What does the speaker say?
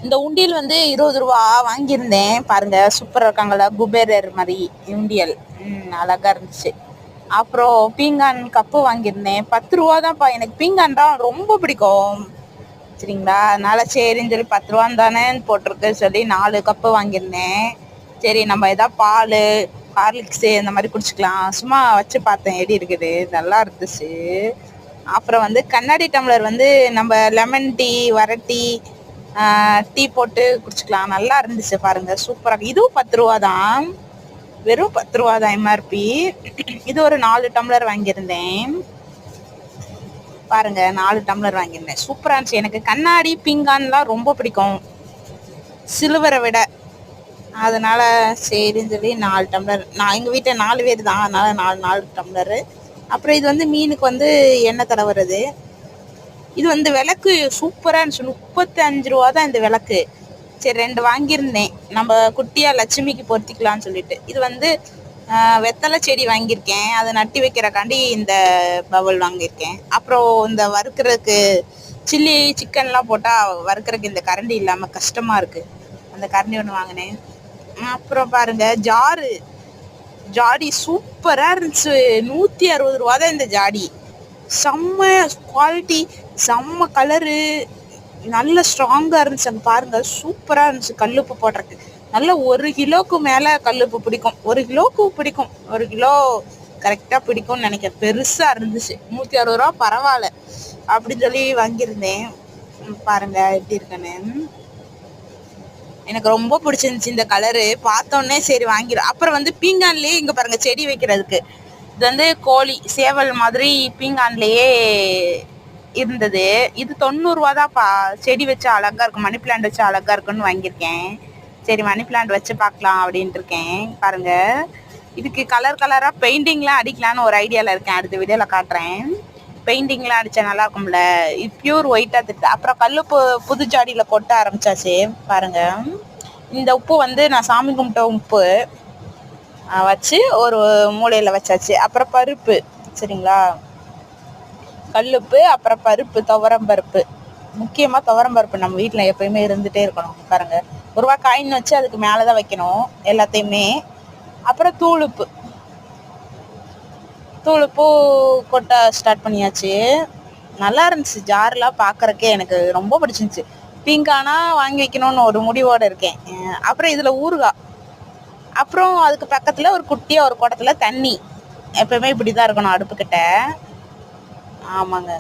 இந்த உண்டியல் வந்து 20 ரூபா வாங்கியிருந்தேன். பாருங்க சூப்பராக இருக்காங்களா, குபேரர் மாதிரி உண்டியல். அழகா இருந்துச்சு. அப்புறம் பீங்கான் கப்பு வாங்கியிருந்தேன். 10 ரூபா தான்ப்பா. எனக்கு பீங்கான் தான் ரொம்ப பிடிக்கும் சரிங்களா. அதனால சரின்னு சொல்லி 10 ரூபான்னு தானே போட்டிருக்கு சொல்லி 4 கப்பு வாங்கியிருந்தேன். சரி நம்ம எதாவது பால் ஹார்லிக்ஸு இந்த மாதிரி குடிச்சிக்கலாம் சும்மா வச்சு பார்த்தேன் எப்படி இருக்குது, நல்லா இருந்துச்சு. அப்புறம் வந்து கண்ணாடி டம்ளர் வந்து நம்ம லெமன் டீ வரட்டி டீ போட்டு குடிச்சிக்கலாம், நல்லா இருந்துச்சு பாருங்க சூப்பராக. இதுவும் 10 ரூபா தான், வெறும் 10 ரூபா தான் எம்ஆர்பி. இது ஒரு 4 டம்ளர் வாங்கியிருந்தேன் பாருங்க, 4 டம்ளர் வாங்கியிருந்தேன். சூப்பராக இருந்துச்சு. எனக்கு கண்ணாடி பீங்கான்லாம் ரொம்ப பிடிக்கும் சில்வரை விட. அதனால சரின்னு சொல்லி 4 டம்ளர். நான் எங்கள் வீட்டில் 4 பேர் தான், அதனால 4 டம்ளரு. அப்புறம் இது வந்து மீனுக்கு வந்து எண்ணெய் தடவுறது. இது வந்து விளக்கு சூப்பராக இருந்துச்சு. 35 ரூபா தான் இந்த விளக்கு. சரி 2 வாங்கியிருந்தேன், நம்ம குட்டியாக லட்சுமிக்கு பொருத்திக்கலாம்னு சொல்லிட்டு. இது வந்து வெத்தலை செடி வாங்கியிருக்கேன், அதை நட்டி வைக்கிறக்காண்டி இந்த பவுல் வாங்கியிருக்கேன். அப்புறம் இந்த வறுக்கிறதுக்கு சில்லி சிக்கன்லாம் போட்டால் வறுக்கிறதுக்கு இந்த கரண்டி இல்லாமல் கஷ்டமாக இருக்குது, அந்த கரண்டி ஒன்று வாங்கினேன். அப்புறம் பாருங்க ஜாடி சூப்பராக இருந்துச்சு. 160 ரூபா தான் இந்த ஜாடி. செம்ம குவாலிட்டி, செம்ம கலரு, நல்ல ஸ்ட்ராங்காக இருந்துச்சு. அங்கே பாருங்கள் சூப்பராக இருந்துச்சு. கல்லுப்பு போடுறதுக்கு நல்ல 1 கிலோவுக்கு மேலே கல்லுப்பு பிடிக்கும். 1 கிலோவுக்கு பிடிக்கும், 1 கிலோ கரெக்டாக பிடிக்கும்னு நினைக்கிறேன். பெருசாக இருந்துச்சு. 160 ரூபா பரவாயில்ல அப்படின்னு சொல்லி வாங்கியிருந்தேன். பாருங்கள் எப்படி இருக்குன்னு. எனக்கு ரொம்ப பிடிச்சிருந்துச்சு இந்த கலரு. பார்த்தோன்னே சரி வாங்கிடும். அப்புறம் வந்து பீங்கான்லேயே இங்கே பாருங்கள் செடி வைக்கிறதுக்கு. இது வந்து கோழி சேவல் மாதிரி பீங்கான்லேயே இருந்தது. இது 90 ரூபா தான்ப்பா. செடி வச்சா அழகாக இருக்கும், மணி பிளான்ட் வச்சா அழகாக இருக்குன்னு வாங்கியிருக்கேன். சரி மணி பிளான்ட் வச்சு பார்க்கலாம் அப்படின்ட்டு இருக்கேன். பாருங்கள் இதுக்கு கலர் கலராக பெயிண்டிங்லாம் அடிக்கலான்னு ஒரு ஐடியாவில் இருக்கேன். அடுத்த வீடியோவில் காட்டுறேன். பெயிண்டிங்லாம் அடித்தா நல்லா இருக்கும்ல. இது பியூர் ஒயிட்டாக திட்டு. அப்புறம் கல்லுப்பு புது ஜாடியில் கொட்ட ஆரம்பிச்சாச்சு பாருங்கள். இந்த உப்பு வந்து நான் சாமி கும்பிட்ட உப்பு வச்சு ஒரு மூலையில் வச்சாச்சு. அப்புறம் பருப்பு சரிங்களா, கல்லுப்பு, அப்புறம் பருப்பு துவரம் பருப்பு. முக்கியமாக துவரம் பருப்பு நம்ம வீட்டில் எப்பயுமே இருந்துகிட்டே இருக்கணும். பாருங்கள் 1 ரூபா காயின் வச்சு அதுக்கு மேலே தான் வைக்கணும் எல்லாத்தையுமே. அப்புறம் தூளுப்பு கொட்ட ஸ்டார்ட் பண்ணியாச்சு. நல்லா இருந்துச்சு. ஜாரெலாம் பார்க்குறக்கே எனக்கு ரொம்ப பிடிச்சிருந்துச்சு. பீங்கானா வாங்கி வைக்கணும்னு ஒரு முடிவோடு இருக்கேன். அப்புறம் இதில் ஊறுகாய். அப்புறம் அதுக்கு பக்கத்தில் ஒரு குட்டியாக ஒரு குடத்துல தண்ணி. எப்பவுமே இப்படி தான் இருக்கணும் அடுப்புக்கிட்ட. ஆமாங்க.